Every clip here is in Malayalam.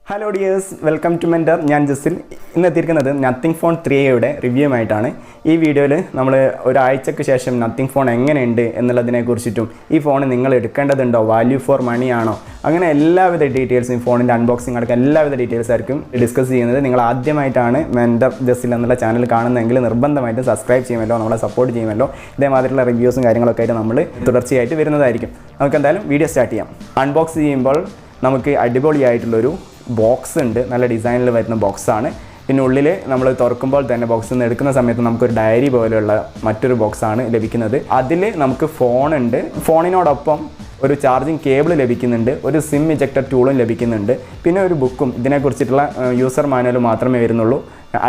Hello dears, welcome to mentor. ഞാൻ ജസിൽ. ഇന്ന് എത്തിയിരിക്കുന്നത് നത്തിങ് ഫോൺ 3യുടെ റിവ്യൂ ആയിട്ടാണ്. ഈ വീഡിയോയിൽ നമ്മൾ ഒരാഴ്ചയ്ക്ക് ശേഷം നത്തിങ് ഫോൺ എങ്ങനെയുണ്ട് എന്നുള്ളതിനെ കുറിച്ചിട്ടും ഈ ഫോൺ നിങ്ങൾ എടുക്കേണ്ടതുണ്ടോ, വാല്യൂ ഫോർ മണി ആണോ, അങ്ങനെ എല്ലാവിധ ഡീറ്റെയിൽസും ഫോണിൻ്റെ അൺബോക്സിംഗ് അടക്കം എല്ലാവിധ ഡീറ്റെയിൽസ് ആയിരിക്കും ഡിസ്കസ് ചെയ്യുന്നത്. നിങ്ങൾ ആദ്യമായിട്ടാണ് മെൻറ്റർ ജസിൽ എന്നുള്ള ചാനൽ കാണുന്നതെങ്കിൽ നിർബന്ധമായിട്ടും സബ്സ്ക്രൈബ് ചെയ്യുമല്ലോ, നമ്മളെ സപ്പോർട്ട് ചെയ്യുമല്ലോ. ഇതേമാതിരിയുള്ള റിവ്യൂസും കാര്യങ്ങളൊക്കെ ആയിട്ട് നമ്മൾ തുടർച്ചയായിട്ട് വരുന്നതായിരിക്കും. നമുക്ക് എന്തായാലും വീഡിയോ സ്റ്റാർട്ട് ചെയ്യാം. അൺബോക്സ് ചെയ്യുമ്പോൾ നമുക്ക് അടിപൊളിയായിട്ടുള്ളൊരു ബോക്സ് ഉണ്ട്. നല്ല ഡിസൈനിൽ വരുന്ന ബോക്സാണ്. പിന്നെ ഉള്ളിൽ നമ്മൾ തുറക്കുമ്പോൾ തന്നെ ബോക്സിൽ നിന്ന് എടുക്കുന്ന സമയത്ത് നമുക്കൊരു ഡയറി പോലെയുള്ള മറ്റൊരു ബോക്സാണ് ലഭിക്കുന്നത്. അതിൽ നമുക്ക് ഫോണുണ്ട്. ഫോണിനോടൊപ്പം ഒരു ചാർജിങ് കേബിൾ ലഭിക്കുന്നുണ്ട്, ഒരു സിം ഇജക്ടർ ടൂളും ലഭിക്കുന്നുണ്ട്, പിന്നെ ഒരു ബുക്കും. ഇതിനെക്കുറിച്ചിട്ടുള്ള യൂസർ മാനുവൽ മാത്രമേ വരുന്നുള്ളൂ.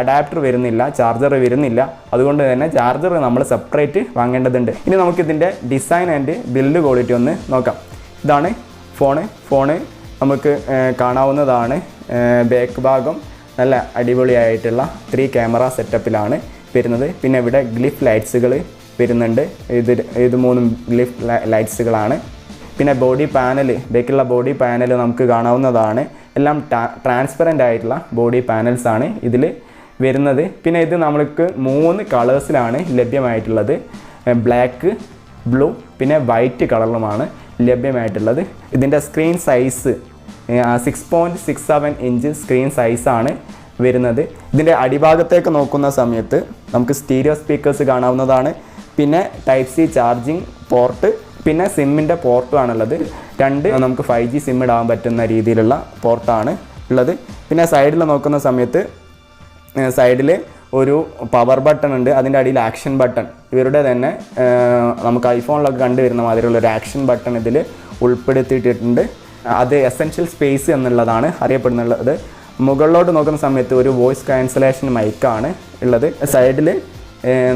അഡാപ്റ്റർ വരുന്നില്ല, ചാർജർ വരുന്നില്ല. അതുകൊണ്ട് തന്നെ ചാർജർ നമ്മൾ സെപ്പറേറ്റ് വാങ്ങേണ്ടതുണ്ട്. ഇനി നമുക്കിതിൻ്റെ ഡിസൈൻ ആൻഡ് ബിൽഡ് ക്വാളിറ്റി ഒന്ന് നോക്കാം. ഇതാണ് ഫോണ് നമുക്ക് കാണാവുന്നതാണ്. ബാക്ക് ഭാഗം നല്ല അടിപൊളിയായിട്ടുള്ള 3 ക്യാമറ സെറ്റപ്പിലാണ് വരുന്നത്. പിന്നെ ഇവിടെ ഗ്ലിഫ് ലൈറ്റ്സുകൾ വരുന്നുണ്ട്. ഇത് 3 ഗ്ലിഫ് ലൈറ്റ്സുകളാണ്. പിന്നെ ബോഡി പാനൽ, ബാക്കിലുള്ള ബോഡി പാനൽ നമുക്ക് കാണാവുന്നതാണ്. എല്ലാം ട്രാൻസ്പെറൻ്റ് ആയിട്ടുള്ള ബോഡി പാനൽസാണ് ഇതിൽ വരുന്നത്. പിന്നെ ഇത് നമ്മൾക്ക് 3 കളേഴ്സിലാണ് ലഭ്യമായിട്ടുള്ളത്. ബ്ലാക്ക്, ബ്ലൂ, പിന്നെ വൈറ്റ് കളറിലുമാണ് ലഭ്യമായിട്ടുള്ളത്. ഇതിൻ്റെ സ്ക്രീൻ സൈസ് 6.67 ഇഞ്ച് സ്ക്രീൻ സൈസാണ് വരുന്നത്. ഇതിൻ്റെ അടിഭാഗത്തേക്ക് നോക്കുന്ന സമയത്ത് നമുക്ക് സ്റ്റീരിയോ സ്പീക്കേഴ്സ് കാണാവുന്നതാണ്. പിന്നെ ടൈപ്പ് സി ചാർജിങ് പോർട്ട്, പിന്നെ സിമ്മിൻ്റെ പോർട്ടുമാണുള്ളത്. 2 നമുക്ക് 5G സിം ഇടാൻ പറ്റുന്ന രീതിയിലുള്ള പോർട്ടാണ് ഉള്ളത്. പിന്നെ സൈഡിൽ നോക്കുന്ന സമയത്ത് സൈഡിൽ ഒരു പവർ ബട്ടൺ ഉണ്ട്. അതിൻ്റെ അടിയിൽ ആക്ഷൻ ബട്ടൺ, ഇവരുടെ തന്നെ നമുക്ക് ഐഫോണിലൊക്കെ കണ്ടുവരുന്ന മാതിരിയുള്ള ഒരു ആക്ഷൻ ബട്ടൺ ഇതിൽ ഉൾപ്പെടുത്തിയിട്ടുണ്ട്. അത് എസെൻഷ്യൽ സ്പേസ് എന്നുള്ളതാണ് അറിയപ്പെടുന്നുള്ളത്. മുകളിലോട്ട് നോക്കുന്ന സമയത്ത് ഒരു വോയിസ് ക്യാൻസലേഷൻ മൈക്കാണ് ഉള്ളത്. സൈഡിൽ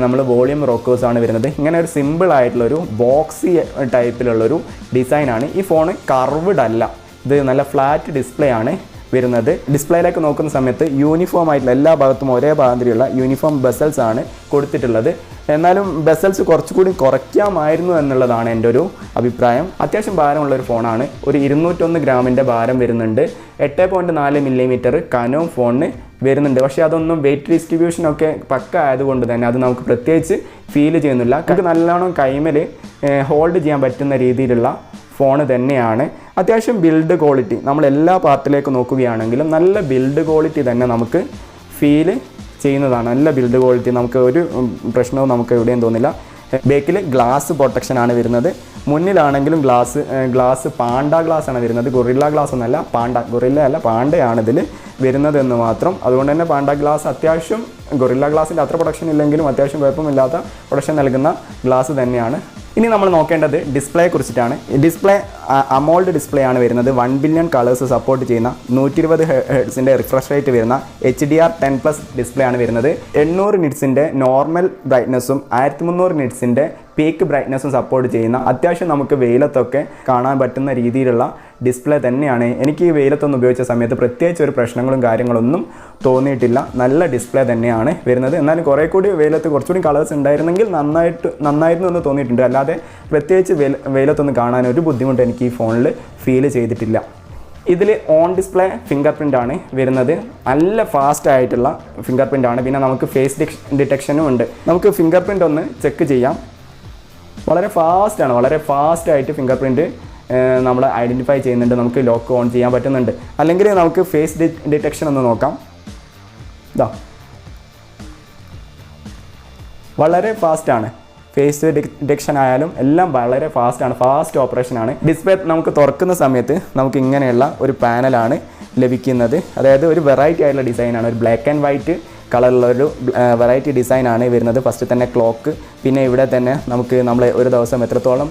നമ്മൾ വോളിയം റോക്കേഴ്സാണ് വരുന്നത്. ഇങ്ങനെ ഒരു സിമ്പിളായിട്ടുള്ളൊരു ബോക്സി ടൈപ്പിലുള്ളൊരു ഡിസൈനാണ്. ഈ ഫോണ് കർവ്ഡ് അല്ല, ഇത് നല്ല ഫ്ലാറ്റ് ഡിസ്പ്ലേ ആണ് വരുന്നത്. ഡിസ്പ്ലേയിലേക്ക് നോക്കുന്ന സമയത്ത് യൂണിഫോം ആയിട്ടുള്ള എല്ലാ ഭാഗത്തും ഒരേ മാതിരിയുള്ള യൂണിഫോം ബസൽസ് ആണ് കൊടുത്തിട്ടുള്ളത്. എന്നാലും ബസൽസ് കുറച്ചുകൂടി കുറയ്ക്കാമായിരുന്നു എന്നുള്ളതാണ് എൻ്റെ ഒരു അഭിപ്രായം. അത്യാവശ്യം ഭാരമുള്ള ഒരു ഫോണാണ്. ഒരു 201 ഗ്രാമിൻ്റെ ഭാരം വരുന്നുണ്ട്. 8.4 മില്ലിമീറ്റർ കനോം ഫോണിന് വരുന്നുണ്ട്. പക്ഷേ അതൊന്നും വെയിറ്റ് ഡിസ്ട്രിബ്യൂഷനൊക്കെ പക്ക ആയതുകൊണ്ട് തന്നെ അത് നമുക്ക് പ്രത്യേകിച്ച് ഫീൽ ചെയ്യുന്നില്ല. നമുക്ക് നല്ലോണം കൈമേൽ ഹോൾഡ് ചെയ്യാൻ പറ്റുന്ന രീതിയിലുള്ള ഫോണ് തന്നെയാണ്. അത്യാവശ്യം ബിൽഡ് ക്വാളിറ്റി നമ്മൾ എല്ലാ പാർട്ടിലേക്ക് നോക്കുകയാണെങ്കിലും നല്ല ബിൽഡ് ക്വാളിറ്റി തന്നെ നമുക്ക് ഫീല് ചെയ്യുന്നതാണ്. നല്ല ബിൽഡ് ക്വാളിറ്റി, നമുക്ക് ഒരു പ്രശ്നവും നമുക്ക് എവിടെയും തോന്നില്ല. ബാക്കിൽ ഗ്ലാസ് പ്രൊട്ടക്ഷനാണ് വരുന്നത്. മുന്നിലാണെങ്കിലും ഗ്ലാസ് പാണ്ട ഗ്ലാസ് ആണ് വരുന്നത്. ഗൊറില്ല ഗ്ലാസ് ഒന്നല്ല, ഗൊറില്ല അല്ല, പാണ്ടയാണ് ഇതിൽ വരുന്നതെന്ന് മാത്രം. അതുകൊണ്ട് തന്നെ പാണ്ട ഗ്ലാസ് അത്യാവശ്യം ഗൊറില്ല ഗ്ലാസിൻ്റെ അത്ര പ്രൊട്ടക്ഷൻ ഇല്ലെങ്കിലും അത്യാവശ്യം കുഴപ്പമില്ലാത്ത പ്രൊട്ടക്ഷൻ നൽകുന്ന ഗ്ലാസ് തന്നെയാണ്. ഇനി നമ്മൾ നോക്കേണ്ടത് ഡിസ്പ്ലേയെ കുറിച്ചിട്ടാണ്. ഡിസ്പ്ലേ അമോൾഡ് ഡിസ്പ്ലേ ആണ് വരുന്നത്. 1 ബില്യൺ കളേഴ്സ് സപ്പോർട്ട് ചെയ്യുന്ന 120 ഹെർട്സിൻ്റെ റിഫ്രഷ് റേറ്റ് വരുന്ന HDR10+ ഡിസ്പ്ലേ ആണ് വരുന്നത്. 800 നിറ്റ്സിൻ്റെ നോർമൽ ബ്രൈറ്റ്നസ്സും 1300 നിറ്റ്സിൻ്റെ പീക്ക് ബ്രൈറ്റ്നസ്സും സപ്പോർട്ട് ചെയ്യുന്ന അത്യാവശ്യം നമുക്ക് വെയിലത്തൊക്കെ കാണാൻ പറ്റുന്ന രീതിയിലുള്ള ഡിസ്പ്ലേ തന്നെയാണ്. എനിക്ക് ഈ വെയിലത്തൊന്നും ഉപയോഗിച്ച സമയത്ത് പ്രത്യേകിച്ച് ഒരു പ്രശ്നങ്ങളും കാര്യങ്ങളൊന്നും തോന്നിയിട്ടില്ല. നല്ല ഡിസ്പ്ലേ തന്നെയാണ് വരുന്നത്. എന്നാലും കുറേ കൂടി വെയിലത്ത് കുറച്ചുകൂടി കളേഴ്സ് ഉണ്ടായിരുന്നെങ്കിൽ നന്നായിരുന്നു എന്ന് തോന്നിയിട്ടുണ്ട്. അല്ലാതെ പ്രത്യേകിച്ച് വെയിലത്തൊന്നും കാണാൻ ഒരു ബുദ്ധിമുട്ട് എനിക്ക് ഈ ഫോണിൽ ഫീൽ ചെയ്തിട്ടില്ല. ഇതിൽ ഓൺ ഡിസ്പ്ലേ ഫിംഗർ പ്രിൻ്റ് ആണ് വരുന്നത്. നല്ല ഫാസ്റ്റ് ആയിട്ടുള്ള ഫിംഗർ പ്രിൻ്റ് ആണ്. പിന്നെ നമുക്ക് ഫേസ് ഡിറ്റക്ഷനും ഉണ്ട്. നമുക്ക് ഫിംഗർ പ്രിൻ്റ് ഒന്ന് ചെക്ക് ചെയ്യാം. വളരെ ഫാസ്റ്റായിട്ട് ഫിംഗർ പ്രിൻ്റ് നമ്മൾ ഐഡൻറ്റിഫൈ ചെയ്യുന്നുണ്ട്. നമുക്ക് ലോക്ക് ഓൺ ചെയ്യാൻ പറ്റുന്നുണ്ട്. അല്ലെങ്കിൽ നമുക്ക് ഫേസ് ഡിറ്റക്ഷൻ ഒന്ന് നോക്കാം. ഇതാ, വളരെ ഫാസ്റ്റാണ്. ഫേസ് ഡിറ്റക്ഷൻ ആയാലും എല്ലാം വളരെ ഫാസ്റ്റ് ഓപ്പറേഷനാണ്. ഡിസ്പ്ലേ നമുക്ക് തുറക്കുന്ന സമയത്ത് നമുക്ക് ഇങ്ങനെയുള്ള ഒരു പാനലാണ് ലഭിക്കുന്നത്. അതായത് ഒരു വെറൈറ്റി ആയിട്ടുള്ള ഡിസൈനാണ്. ഒരു ബ്ലാക്ക് ആൻഡ് വൈറ്റ് കളറിലൊരു വെറൈറ്റി ഡിസൈനാണ് വരുന്നത്. ഫസ്റ്റ് തന്നെ ക്ലോക്ക്, പിന്നെ ഇവിടെ തന്നെ നമ്മൾ ഒരു ദിവസം എത്രത്തോളം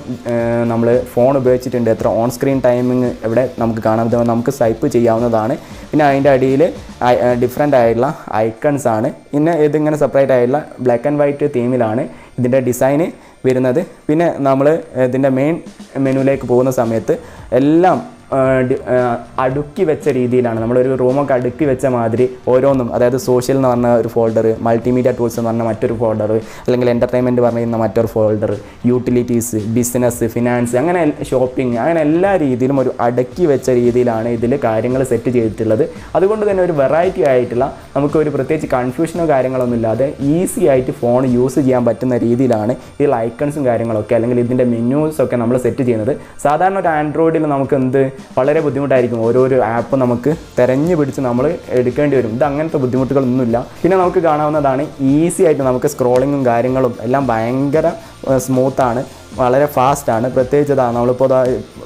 നമ്മൾ ഫോൺ ഉപയോഗിച്ചിട്ടുണ്ട്, എത്ര ഓൺ സ്ക്രീൻ ടൈമിങ് ഇവിടെ നമുക്ക് കാണാൻ നമുക്ക് സ്വൈപ്പ് ചെയ്യാവുന്നതാണ്. പിന്നെ അതിൻ്റെ അടിയിൽ ഡിഫറെൻ്റ് ആയിട്ടുള്ള ഐക്കൺസ് ആണ്. പിന്നെ ഇതിങ്ങനെ സെപ്പറേറ്റ് ആയിട്ടുള്ള ബ്ലാക്ക് ആൻഡ് വൈറ്റ് തീമിലാണ് ഇതിൻ്റെ ഡിസൈന് വരുന്നത്. പിന്നെ നമ്മൾ ഇതിൻ്റെ മെയിൻ മെനുവിലേക്ക് പോകുന്ന സമയത്ത് എല്ലാം അടുക്കി വെച്ച രീതിയിലാണ്, നമ്മളൊരു റൂമൊക്കെ അടുക്കി വെച്ച മാതിരി ഓരോന്നും, അതായത് സോഷ്യൽ എന്ന് പറഞ്ഞ ഒരു ഫോൾഡർ, മൾട്ടിമീഡിയ ടൂൾസ് എന്ന് പറഞ്ഞ മറ്റൊരു ഫോൾഡർ, അല്ലെങ്കിൽ എൻ്റർടൈൻമെൻറ്റ് പറയുന്ന മറ്റൊരു ഫോൾഡർ, യൂട്ടിലിറ്റീസ്, ബിസിനസ്, ഫിനാൻസ്, അങ്ങനെ ഷോപ്പിംഗ്, അങ്ങനെ എല്ലാ രീതിയിലും ഒരു അടുക്കി വെച്ച രീതിയിലാണ് ഇതിൽ കാര്യങ്ങൾ സെറ്റ് ചെയ്തിട്ടുള്ളത്. അതുകൊണ്ട് തന്നെ ഒരു വെറൈറ്റി ആയിട്ടുള്ള, നമുക്കൊരു പ്രത്യേകിച്ച് കൺഫ്യൂഷനോ കാര്യങ്ങളൊന്നും ഇല്ലാതെ ഈസി ആയിട്ട് ഫോൺ യൂസ് ചെയ്യാൻ പറ്റുന്ന രീതിയിലാണ് ഈ ഐക്കൺസും കാര്യങ്ങളൊക്കെ, അല്ലെങ്കിൽ ഇതിൻ്റെ മെനൂസൊക്കെ നമ്മൾ സെറ്റ് ചെയ്യുന്നത്. സാധാരണ ഒരു ആൻഡ്രോയിഡിൽ നമുക്ക് വളരെ ബുദ്ധിമുട്ടായിരിക്കും, ഓരോരോ ആപ്പ് നമുക്ക് തിരഞ്ഞു പിടിച്ച് നമ്മൾ എടുക്കേണ്ടി വരും. ഇത് അങ്ങനത്തെ ബുദ്ധിമുട്ടുകളൊന്നുമില്ല. പിന്നെ നമുക്ക് കാണാവുന്നതാണ്, ഈസി ആയിട്ട് നമുക്ക് സ്ക്രോളിങ്ങും കാര്യങ്ങളും എല്ലാം ഭയങ്കര സ്മൂത്താണ്, വളരെ ഫാസ്റ്റാണ്. പ്രത്യേകിച്ച് ഇതാണ് നമ്മളിപ്പോൾ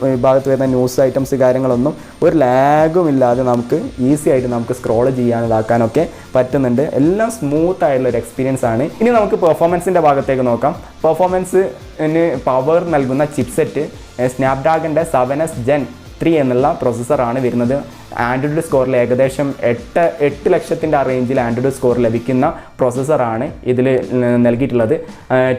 ഈ ഭാഗത്ത് വരുന്ന ന്യൂസ് ഐറ്റംസ് കാര്യങ്ങളൊന്നും ഒരു ലാഗും ഇല്ലാതെ നമുക്ക് ഈസി ആയിട്ട് നമുക്ക് സ്ക്രോൾ ചെയ്യാൻ ഇതാക്കാനൊക്കെ പറ്റുന്നുണ്ട്. എല്ലാം സ്മൂത്ത് ആയിട്ടുള്ള ഒരു എക്സ്പീരിയൻസ് ആണ്. ഇനി നമുക്ക് പെർഫോമൻസിൻ്റെ ഭാഗത്തേക്ക് നോക്കാം. പെർഫോമൻസിന് പവർ നൽകുന്ന ചിപ്സെറ്റ് സ്നാപ്ഡ്രാഗൻ്റെ 7S Gen 3 എന്നുള്ള പ്രോസസ്സറാണ് വരുന്നത്. ആൻഡ്രോയിഡ് സ്കോറിൽ ഏകദേശം 8 ലക്ഷത്തിൻ്റെ ആ റേഞ്ചിൽ ആൻഡ്രോയിഡ് സ്കോർ ലഭിക്കുന്ന പ്രോസസ്സറാണ് ഇതിൽ നൽകിയിട്ടുള്ളത്.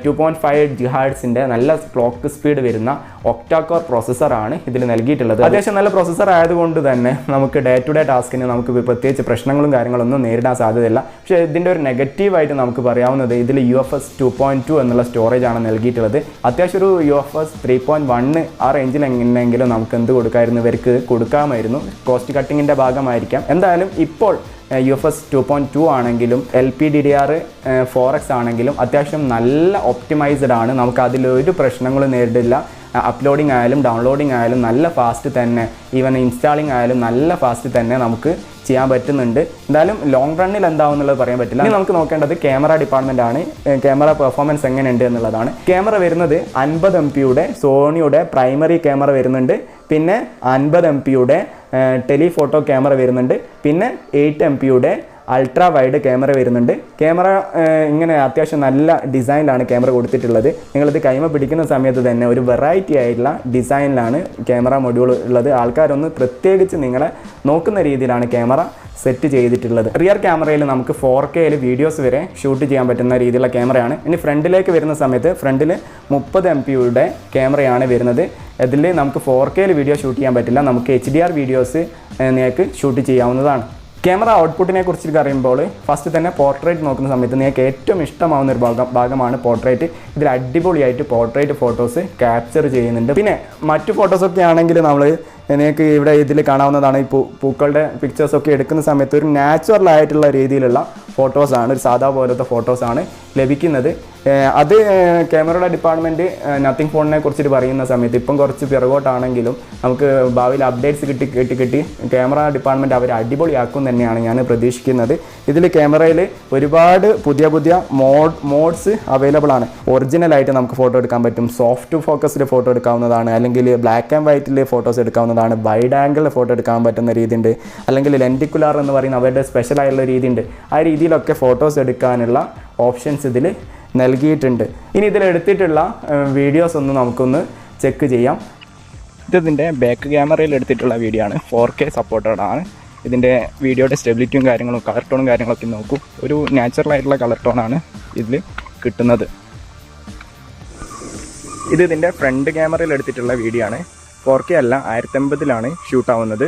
2.5 GHz നല്ല ക്ലോക്ക് സ്പീഡ് വരുന്ന ഒക്ടാ കോർ പ്രോസസ്സറാണ് ഇതിൽ നൽകിയിട്ടുള്ളത്. അത്യാവശ്യം നല്ല പ്രോസസ്സർ ആയതുകൊണ്ട് തന്നെ നമുക്ക് ഡേ ടു ഡേ ടാസ്കിന് നമുക്ക് പ്രത്യേകിച്ച് പ്രശ്നങ്ങളും കാര്യങ്ങളൊന്നും നേരിടാൻ സാധ്യതയില്ല. പക്ഷേ ഇതിൻ്റെ ഒരു നെഗറ്റീവായിട്ട് നമുക്ക് പറയാവുന്നത്, ഇതിൽ UFS 2.2 എന്നുള്ള സ്റ്റോറേജാണ് നൽകിയിട്ടുള്ളത്. അത്യാവശ്യം ഒരു UFS 3.1 ആ റേഞ്ചിൽ എങ്ങനെയെങ്കിലും നമുക്ക് എന്ത് കൊടുക്കാമായിരുന്നു, ഇവർക്ക് കൊടുക്കാമായിരുന്നു. കോസ്റ്റ് കട്ടിങ്ങിൻ്റെ ഭാഗമായിരിക്കാം. എന്തായാലും ഇപ്പോൾ UFS 2.2 ആണെങ്കിലും LPDDR4X ആണെങ്കിലും അത്യാവശ്യം നല്ല ഒപ്റ്റിമൈസ്ഡ് ആണ്. നമുക്ക് അതിലൊരു പ്രശ്നങ്ങളും നേരിടില്ല. അപ്ലോഡിങ് ആയാലും ഡൗൺലോഡിങ് ആയാലും നല്ല ഫാസ്റ്റ് തന്നെ, ഈവൻ ഇൻസ്റ്റാളിങ് ആയാലും നല്ല ഫാസ്റ്റ് തന്നെ നമുക്ക് ചെയ്യാൻ പറ്റുന്നുണ്ട്. എന്തായാലും ലോങ് റണ്ണിൽ എന്താവും എന്നുള്ളത് പറയാൻ പറ്റില്ല. ഇനി നമുക്ക് നോക്കേണ്ടത് ക്യാമറ ഡിപ്പാർട്ട്മെൻ്റ് ആണ്. ക്യാമറ പെർഫോമൻസ് എങ്ങനെയുണ്ട് എന്നുള്ളതാണ്. ക്യാമറ വരുന്നത് 50 MP സോണിയുടെ പ്രൈമറി ക്യാമറ വരുന്നുണ്ട്. പിന്നെ 50 MP ടെലിഫോട്ടോ ക്യാമറ വരുന്നുണ്ട്. പിന്നെ 8 MP അൾട്രാ വൈഡ് ക്യാമറ വരുന്നുണ്ട്. ക്യാമറ ഇങ്ങനെ അത്യാവശ്യം നല്ല ഡിസൈനിലാണ് ക്യാമറ കൊടുത്തിട്ടുള്ളത്. നിങ്ങളിത് കൈമ പിടിക്കുന്ന സമയത്ത് തന്നെ ഒരു വെറൈറ്റി ആയിട്ടുള്ള ഡിസൈനിലാണ് ക്യാമറ മൊഡ്യൂൾ ഉള്ളത്. ആൾക്കാരൊന്ന് പ്രത്യേകിച്ച് നിങ്ങളെ നോക്കുന്ന രീതിയിലാണ് ക്യാമറ സെറ്റ് ചെയ്തിട്ടുള്ളത്. റിയർ ക്യാമറയിൽ നമുക്ക് 4K വീഡിയോസ് വരെ ഷൂട്ട് ചെയ്യാൻ പറ്റുന്ന രീതിയിലുള്ള ക്യാമറയാണ്. ഇനി ഫ്രണ്ടിലേക്ക് വരുന്ന സമയത്ത് ഫ്രണ്ടിൽ 30 MP ക്യാമറയാണ് വരുന്നത്. ഇതിൽ നമുക്ക് 4K വീഡിയോ ഷൂട്ട് ചെയ്യാൻ പറ്റില്ല. നമുക്ക് HDR വീഡിയോസ് നിങ്ങൾക്ക് ഷൂട്ട് ചെയ്യാവുന്നതാണ്. ക്യാമറ ഔട്ട്പുട്ടിനെ കുറിച്ച് പറയുമ്പോൾ ഫസ്റ്റ് തന്നെ പോർട്രേറ്റ് നോക്കുന്ന സമയത്ത് നിങ്ങൾക്ക് ഏറ്റവും ഇഷ്ടമാവുന്ന ഒരു ഭാഗമാണ് പോർട്രേറ്റ്. ഇതിൽ അടിപൊളിയായിട്ട് പോർട്രേറ്റ് ഫോട്ടോസ് ക്യാപ്ചർ ചെയ്യുന്നുണ്ട്. പിന്നെ മറ്റു ഫോട്ടോസൊക്കെ ആണെങ്കിൽ നിങ്ങൾക്ക് ഇവിടെ ഇതിൽ കാണാവുന്നതാണ്. ഈ പൂക്കളുടെ പിക്ചേഴ്സൊക്കെ എടുക്കുന്ന സമയത്ത് ഒരു നാച്ചുറൽ ആയിട്ടുള്ള രീതിയിലുള്ള ഫോട്ടോസാണ്, ഒരു സാധാ പോലത്തെ ഫോട്ടോസാണ് ലഭിക്കുന്നത്. അത് ക്യാമറയുടെ ഡിപ്പാർട്ട്മെൻറ്റ് നത്തിങ് ഫോണിനെ കുറിച്ചിട്ട് പറയുന്ന സമയത്ത് ഇപ്പം കുറച്ച് പിറകോട്ടാണെങ്കിലും നമുക്ക് ഭാവിയിൽ അപ്ഡേറ്റ്സ് കിട്ടി ക്യാമറ ഡിപ്പാർട്ട്മെൻറ്റ് അവർ അടിപൊളിയാക്കും തന്നെയാണ് ഞാൻ പ്രതീക്ഷിക്കുന്നത്. ഇതിൽ ക്യാമറയിൽ ഒരുപാട് പുതിയ മോഡ്സ് അവൈലബിൾ ആണ്. ഒറിജിനലായിട്ട് നമുക്ക് ഫോട്ടോ എടുക്കാൻ പറ്റും, സോഫ്റ്റ് ഫോക്കസിൽ ഫോട്ടോ എടുക്കാവുന്നതാണ്, അല്ലെങ്കിൽ ബ്ലാക്ക് ആൻഡ് വൈറ്റിൽ ഫോട്ടോസ് എടുക്കാവുന്നതാണ്, വൈഡ് ആംഗിളിൽ ഫോട്ടോ എടുക്കാൻ പറ്റുന്ന രീതിയുണ്ട്, അല്ലെങ്കിൽ ലെൻഡിക്കുലാർ എന്ന് പറയുന്ന അവരുടെ സ്പെഷ്യലായുള്ള രീതിയുണ്ട്. ആ രീതിയിലൊക്കെ ഫോട്ടോസ് എടുക്കാനുള്ള ഓപ്ഷൻസ് ഇതിൽ നൽകിയിട്ടുണ്ട്. ഇനി ഇതിലെടുത്തിട്ടുള്ള വീഡിയോസ് ഒന്ന് നമുക്കൊന്ന് ചെക്ക് ചെയ്യാം. ഇതിൻ്റെ ബാക്ക് ക്യാമറയിൽ എടുത്തിട്ടുള്ള വീഡിയോ ആണ്. 4K സപ്പോർട്ടഡ് ആണ്. ഇതിൻ്റെ വീഡിയോയുടെ സ്റ്റെബിലിറ്റിയും കാര്യങ്ങളും കളർ ടോണും കാര്യങ്ങളൊക്കെ നോക്കൂ. ഒരു നാച്ചുറൽ ആയിട്ടുള്ള കളർ ടോണാണ് ഇതിൽ കിട്ടുന്നത്. ഇതിൻ്റെ ഫ്രണ്ട് ക്യാമറയിൽ എടുത്തിട്ടുള്ള വീഡിയോ ആണ്. 4K അല്ല, 1080 ഷൂട്ടാവുന്നത്.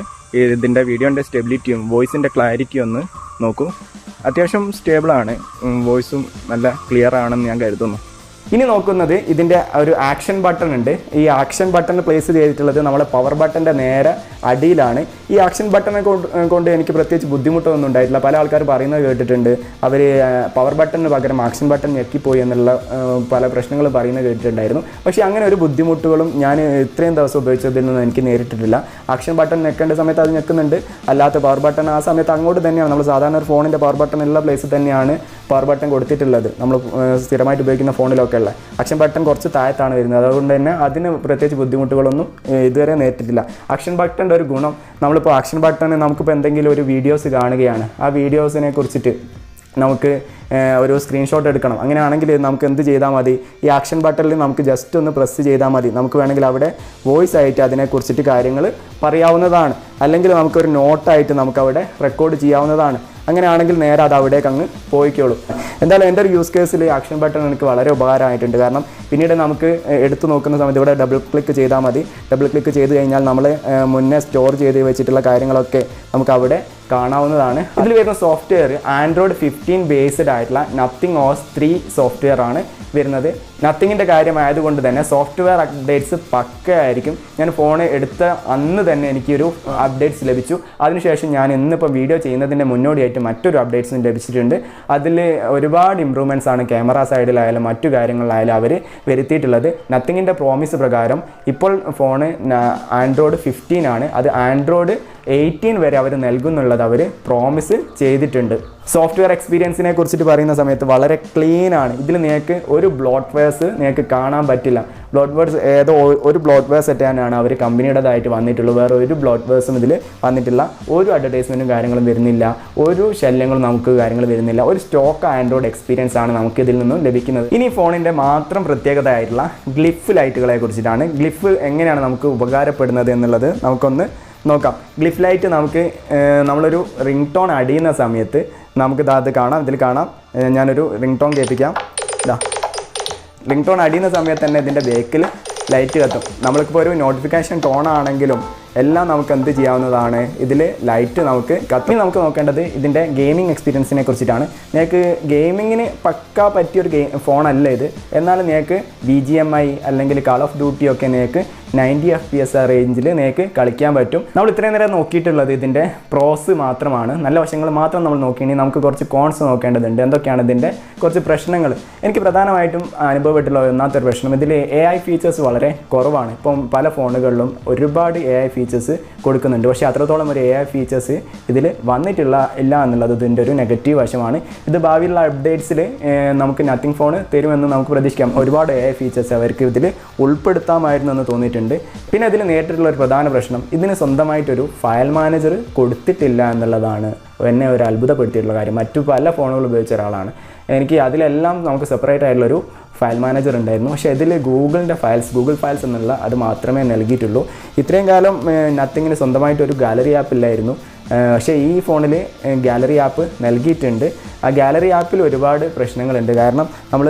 ഇതിൻ്റെ വീഡിയോൻ്റെ സ്റ്റെബിലിറ്റിയും വോയിസിൻ്റെ ക്ലാരിറ്റിയും ഒന്ന് നോക്കൂ. അത്യാവശ്യം സ്റ്റേബിളാണ്, വോയിസും നല്ല ക്ലിയർ ആണെന്ന് ഞാൻ കരുതുന്നു. ഇനി നോക്കുന്നത് ഇതിൻ്റെ ഒരു ആക്ഷൻ ബട്ടൺ ഉണ്ട്. ഈ ആക്ഷൻ ബട്ടൺ പ്ലേസ് ചെയ്തിട്ടുള്ളത് നമ്മളെ പവർ ബട്ടൻ്റെ നേരെ അടിയിലാണ്. ഈ ആക്ഷൻ ബട്ടനെ കൊണ്ട് എനിക്ക് പ്രത്യേകിച്ച് ബുദ്ധിമുട്ടൊന്നും ഉണ്ടായിട്ടില്ല. പല ആൾക്കാർ പറയുന്നത് കേട്ടിട്ടുണ്ട്, അവർ പവർ ബട്ടണിന് പകരം ആക്ഷൻ ബട്ടൺ ഞെക്കിപ്പോയി എന്നുള്ള പല പ്രശ്നങ്ങളും പറയുന്നത് കേട്ടിട്ടുണ്ടായിരുന്നു. പക്ഷേ അങ്ങനെ ഒരു ബുദ്ധിമുട്ടുകളും ഞാൻ ഇത്രയും ദിവസം ഉപയോഗിച്ചതിൽ നിന്ന് എനിക്ക് നേരിട്ടിട്ടില്ല. ആക്ഷൻ ബട്ടൺ ഞെക്കേണ്ട സമയത്ത് അത് ഞെക്കുന്നുണ്ട്, അല്ലാത്ത പവർ ബട്ടൺ ആ സമയത്ത് അങ്ങോട്ട് തന്നെയാണ്. നമ്മൾ സാധാരണ ഒരു ഫോണിൻ്റെ പവർ ബട്ടൺ ഉള്ള പ്ലേസിൽ തന്നെയാണ് പവർ ബട്ടൺ കൊടുത്തിട്ടുള്ളത്. നമ്മൾ സ്ഥിരമായിട്ട് ഉപയോഗിക്കുന്ന ഫോണിലൊക്കെ ഉള്ള ആക്ഷൻ ബട്ടൺ കുറച്ച് താഴത്താണ് വരുന്നത്. അതുകൊണ്ട് തന്നെ അതിന് പ്രത്യേകിച്ച് ബുദ്ധിമുട്ടുകളൊന്നും ഇതുവരെ നേരിട്ടിട്ടില്ല. ആക്ഷൻ ബട്ടൻ്റെ ഒരു ഗുണം, നമ്മളിപ്പോൾ ആക്ഷൻ ബട്ടൺ നമുക്കിപ്പോൾ എന്തെങ്കിലും ഒരു വീഡിയോസ് കാണുകയാണ്, ആ വീഡിയോസിനെ കുറിച്ചിട്ട് നമുക്ക് ഒരു സ്ക്രീൻഷോട്ട് എടുക്കണം, അങ്ങനെയാണെങ്കിൽ നമുക്ക് എന്ത് ചെയ്താൽ മതി, ഈ ആക്ഷൻ ബട്ടണിൽ നമുക്ക് ജസ്റ്റ് ഒന്ന് പ്രസ് ചെയ്താൽ മതി. നമുക്ക് വേണമെങ്കിൽ അവിടെ വോയിസ് ആയിട്ട് അതിനെക്കുറിച്ചിട്ട് കാര്യങ്ങൾ പറയാവുന്നതാണ്, അല്ലെങ്കിൽ നമുക്കൊരു നോട്ടായിട്ട് നമുക്കവിടെ റെക്കോർഡ് ചെയ്യാവുന്നതാണ്. അങ്ങനെയാണെങ്കിൽ നേരെ അത് അവിടേക്ക് അങ്ങ് പോയിക്കോളൂ. എന്തായാലും എൻ്റെ ഒരു യൂസ് കേസിൽ ആക്ഷൻ ബട്ടൺ എനിക്ക് വളരെ ഉപകാരമായിട്ടുണ്ട്. കാരണം പിന്നീട് നമുക്ക് എടുത്തു നോക്കുന്ന സമയത്ത് ഇവിടെ ഡബിൾ ക്ലിക്ക് ചെയ്താൽ മതി. ഡബിൾ ക്ലിക്ക് ചെയ്ത് കഴിഞ്ഞാൽ നമ്മൾ മുന്നേ സ്റ്റോർ ചെയ്ത് വെച്ചിട്ടുള്ള കാര്യങ്ങളൊക്കെ നമുക്ക് അവിടെ കാണാവുന്നതാണ്. ഇതിൽ വരുന്ന സോഫ്റ്റ്വെയർ ആൻഡ്രോയിഡ് 15 ബേസ്ഡ് ആയിട്ടുള്ള നത്തിങ് OS 3 സോഫ്റ്റ്വെയർ ആണ് വരുന്നത്. നത്തിങ്ങിൻ്റെ കാര്യമായതുകൊണ്ട് തന്നെ സോഫ്റ്റ്വെയർ അപ്ഡേറ്റ്സ് പക്കയായിരിക്കും. ഞാൻ ഫോൺ എടുത്ത അന്ന് തന്നെ എനിക്കൊരു അപ്ഡേറ്റ്സ് ലഭിച്ചു. അതിനുശേഷം ഞാൻ ഇന്നിപ്പോൾ വീഡിയോ ചെയ്യുന്നതിൻ്റെ മുന്നോടിയായിട്ട് മറ്റൊരു അപ്ഡേറ്റ്സും ലഭിച്ചിട്ടുണ്ട്. അതിൽ ഒരുപാട് ഇമ്പ്രൂവ്മെൻറ്റ്സ് ആണ് ക്യാമറ സൈഡിലായാലും മറ്റു കാര്യങ്ങളിലായാലും അവർ വരുത്തിയിട്ടുള്ളത്. നത്തിങ്ങിൻ്റെ പ്രോമിസ് പ്രകാരം ഇപ്പോൾ ഫോണ് ആൻഡ്രോയിഡ് 15 ആണ്, അത് ആൻഡ്രോയിഡ് 18 വരെ അവർ നൽകുന്നുള്ളത് അവർ പ്രോമിസ് ചെയ്തിട്ടുണ്ട്. സോഫ്റ്റ്വെയർ എക്സ്പീരിയൻസിനെ കുറിച്ചിട്ട് പറയുന്ന സമയത്ത് വളരെ ക്ലീൻ ആണ്. ഇതിൽ നിങ്ങൾക്ക് ഒരു ബ്ലോട്ട്വെയർസ് നിങ്ങൾക്ക് കാണാൻ പറ്റില്ല. ബ്ലോട്ട്വെയർസ് ഏതോ ഒരു ബ്ലോട്ട്വെയർ സെറ്റാണ് അവർ കമ്പനിയുടേതായിട്ട് വന്നിട്ടുള്ളൂ. വേറെ ഒരു ബ്ലോട്ട്വെയർസും ഇതിൽ വന്നിട്ടില്ല. ഒരു അഡ്വർടൈസ്മെൻറ്റും കാര്യങ്ങളും വരുന്നില്ല, ഒരു ശല്യങ്ങളും നമുക്ക് കാര്യങ്ങൾ വരുന്നില്ല. ഒരു സ്റ്റോക്ക് ആൻഡ്രോയിഡ് എക്സ്പീരിയൻസ് ആണ് നമുക്ക് ഇതിൽ നിന്നും ലഭിക്കുന്നത്. ഇനി ഫോണിൻ്റെ മാത്രം പ്രത്യേകത ആയിട്ടുള്ള ഗ്ലിഫ് ലൈറ്റുകളെ കുറിച്ചിട്ടാണ്. ഗ്ലിഫ് എങ്ങനെയാണ് നമുക്ക് ഉപകാരപ്പെടുന്നത് എന്നുള്ളത് നമുക്കൊന്ന് നോക്കാം. ഗ്ലിഫ് ലൈറ്റ് നമുക്ക് നമ്മളൊരു റിംഗ് ടോൺ അടിയുന്ന സമയത്ത് നമുക്ക് അത് കാണാം. ഇതിൽ കാണാം, ഞാനൊരു റിംഗ് ടോൺ കേൾപ്പിക്കാം. ഇതാ റിംഗ് ടോൺ അടിയുന്ന സമയത്ത് തന്നെ ഇതിൻ്റെ ബേക്കിൽ ലൈറ്റ് കത്തും. നമ്മൾക്കിപ്പോൾ ഒരു നോട്ടിഫിക്കേഷൻ ടോൺ ആണെങ്കിലും എല്ലാം നമുക്ക് എന്ത് ചെയ്യാവുന്നതാണ്, ഇതിൽ ലൈറ്റ് നമുക്ക് കത്തി. നമുക്ക് നോക്കേണ്ടത് ഇതിൻ്റെ ഗെയിമിംഗ് എക്സ്പീരിയൻസിനെ കുറിച്ചിട്ടാണ്. നിങ്ങൾക്ക് ഗെയിമിങ്ങിന് പക്കാ പറ്റിയൊരു ഫോണല്ല ഇത്. എന്നാൽ നിങ്ങൾക്ക് BGMI അല്ലെങ്കിൽ കാൾ ഓഫ് ഡ്യൂട്ടി ഒക്കെ നിങ്ങൾക്ക് 90 FPS റേഞ്ചിൽ നിങ്ങൾക്ക് കളിക്കാൻ പറ്റും. നമ്മൾ ഇത്രയും നേരം നോക്കിയിട്ടുള്ളത് ഇതിൻ്റെ പ്രോസ് മാത്രമാണ്, നല്ല വശങ്ങൾ മാത്രം നമ്മൾ നോക്കിയെങ്കിൽ നമുക്ക് കുറച്ച് കോൺസ് നോക്കേണ്ടതുണ്ട്. എന്തൊക്കെയാണ് ഇതിൻ്റെ കുറച്ച് പ്രശ്നങ്ങൾ? എനിക്ക് പ്രധാനമായിട്ടും അനുഭവപ്പെട്ടുള്ള ഒന്നാമത്തെ പ്രശ്നം, ഇതിൽ AI ഫീച്ചേഴ്സ് വളരെ കുറവാണ്. ഇപ്പം പല ഫോണുകളിലും ഒരുപാട് AI ഫീച്ചേഴ്സ് കൊടുക്കുന്നുണ്ട്, പക്ഷേ അത്രത്തോളം ഒരു AI ഫീച്ചേഴ്സ് ഇതിൽ വന്നിട്ടില്ല എന്നുള്ളത് ഇതിൻ്റെ ഒരു നെഗറ്റീവ് വശമാണ്. ഇത് ഭാവിയിലുള്ള അപ്ഡേറ്റ്സിൽ നമുക്ക് നത്തിങ് ഫോൺ തരുമെന്ന് നമുക്ക് പ്രതീക്ഷിക്കാം. ഒരുപാട് AI ഫീച്ചേഴ്സ് അവർക്ക് ഇതിൽ ഉൾപ്പെടുത്താമായിരുന്നു എന്ന് തോന്നിയിട്ടുണ്ട്. പിന്നെ ഇതിൽ നേരിട്ടുള്ള ഒരു പ്രധാന പ്രശ്നം, ഇതിന് സ്വന്തമായിട്ടൊരു ഫയൽ മാനേജർ കൊടുത്തിട്ടില്ല എന്നുള്ളതാണ് എന്നെ ഒരു അത്ഭുതപ്പെടുത്തിയിട്ടുള്ള കാര്യം. മറ്റു പല ഫോണുകൾ ഉപയോഗിച്ച ഒരാളാണ്. എനിക്ക് അതിലെല്ലാം നമുക്ക് സെപ്പറേറ്റ് ആയിട്ടുള്ളൊരു ഫയൽ മാനേജർ ഉണ്ടായിരുന്നു, പക്ഷേ ഇതിൽ ഗൂഗിൾ ഫയൽസ് എന്നുള്ള അത് മാത്രമേ നൽകിയിട്ടുള്ളൂ. ഇത്രയും കാലം നത്തിങ്ങിന് സ്വന്തമായിട്ടൊരു ഗാലറി ആപ്പ് ഇല്ലായിരുന്നു, പക്ഷേ ഈ ഫോണിൽ ഗാലറി ആപ്പ് നൽകിയിട്ടുണ്ട്. ആ ഗാലറി ആപ്പിൽ ഒരുപാട് പ്രശ്നങ്ങളുണ്ട്. കാരണം നമ്മൾ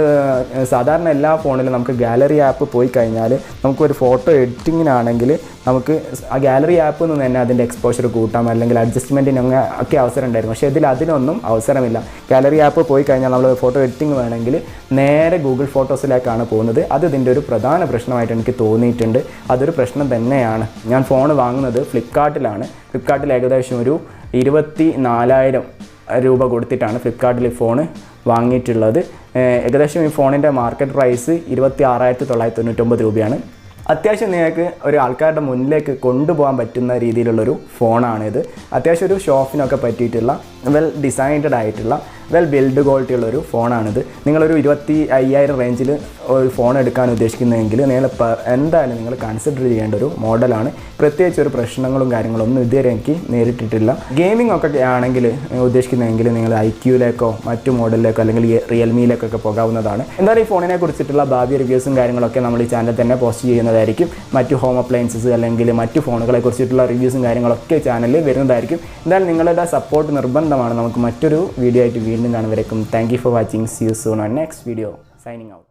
സാധാരണ എല്ലാ ഫോണിലും നമുക്ക് ഗാലറി ആപ്പ് പോയി കഴിഞ്ഞാൽ നമുക്കൊരു ഫോട്ടോ എഡിറ്റിങ്ങിനാണെങ്കിൽ നമുക്ക് ആ ഗാലറി ആപ്പിൽ നിന്ന് തന്നെ അതിൻ്റെ എക്സ്പോഷർ കൂട്ടാം, അല്ലെങ്കിൽ അഡ്ജസ്റ്റ്മെൻറ്റിന് ഒക്കെ അവസരം ഉണ്ടായിരുന്നു. പക്ഷേ അതിനൊന്നും അവസരമില്ല. ഗാലറി ആപ്പ് പോയി കഴിഞ്ഞാൽ നമ്മൾ ഫോട്ടോ എഡിറ്റിംഗ് വേണമെങ്കിൽ നേരെ ഗൂഗിൾ ഫോട്ടോസിലേക്കാണ് പോകുന്നത്. അത് ഇതിൻ്റെ ഒരു പ്രധാന പ്രശ്നമായിട്ട് എനിക്ക് തോന്നിയിട്ടുണ്ട്. അതൊരു പ്രശ്നം തന്നെയാണ്. ഞാൻ ഫോൺ വാങ്ങുന്നത് ഫ്ലിപ്കാർട്ടിലാണ്. ഫ്ലിപ്കാർട്ടിൽ ഏകദേശം ഒരു 24,000 രൂപ കൊടുത്തിട്ടാണ് ഫ്ലിപ്കാർട്ടിൽ ഫോൺ വാങ്ങിയിട്ടുള്ളത്. ഏകദേശം ഈ ഫോണിൻ്റെ മാർക്കറ്റ് പ്രൈസ് 26,999 രൂപയാണ്. അത്യാവശ്യം നിങ്ങൾക്ക് ഒരു ആൾക്കാരുടെ മുന്നിലേക്ക് കൊണ്ടുപോകാൻ പറ്റുന്ന രീതിയിലുള്ളൊരു ഫോണാണിത്. അത്യാവശ്യം ഒരു ഷോപ്പിനൊക്കെ പറ്റിയിട്ടുള്ള വെൽ ഡിസൈൻഡ് ആയിട്ടുള്ള വെൽ ബിൽഡ് ക്വാളിറ്റി ഉള്ളൊരു ഫോണാണിത്. നിങ്ങളൊരു 25,000 റേഞ്ചിൽ ഒരു ഫോൺ എടുക്കാൻ ഉദ്ദേശിക്കുന്നതെങ്കിൽ നിങ്ങൾ എന്തായാലും നിങ്ങൾ കൺസിഡർ ചെയ്യേണ്ട ഒരു മോഡലാണ്. പ്രത്യേകിച്ച് ഒരു പ്രശ്നങ്ങളും കാര്യങ്ങളൊന്നും ഇതുവരെ എനിക്ക് നേരിട്ടിട്ടില്ല. ഗെയിമിംഗ് ഒക്കെ ആണെങ്കിൽ ഉദ്ദേശിക്കുന്നതെങ്കിൽ നിങ്ങൾ IQലേക്കോ മറ്റു മോഡലിലേക്കോ അല്ലെങ്കിൽ റിയൽമിയിലേക്കൊക്കെ പോകാവുന്നതാണ്. എന്തായാലും ഈ ഫോണിനെ കുറിച്ചിട്ടുള്ള ഭാവി റിവ്യൂസും കാര്യങ്ങളൊക്കെ നമ്മൾ ഈ ചാനൽ തന്നെ പോസ്റ്റ് ചെയ്യുന്നതായിരിക്കും. മറ്റു ഹോം അപ്ലയൻസസ് അല്ലെങ്കിൽ മറ്റു ഫോണുകളെ കുറിച്ചിട്ടുള്ള റിവ്യൂസും കാര്യങ്ങളൊക്കെ ചാനലിൽ വരുന്നതായിരിക്കും. എന്തായാലും നിങ്ങളുടെ സപ്പോർട്ട് നിർബന്ധമാണ്. നമുക്ക് മറ്റൊരു വീഡിയോ ആയിട്ട് വീണ്ടും കാണുവരേക്കും. Thank you for watching. See you soon on next video. Signing out.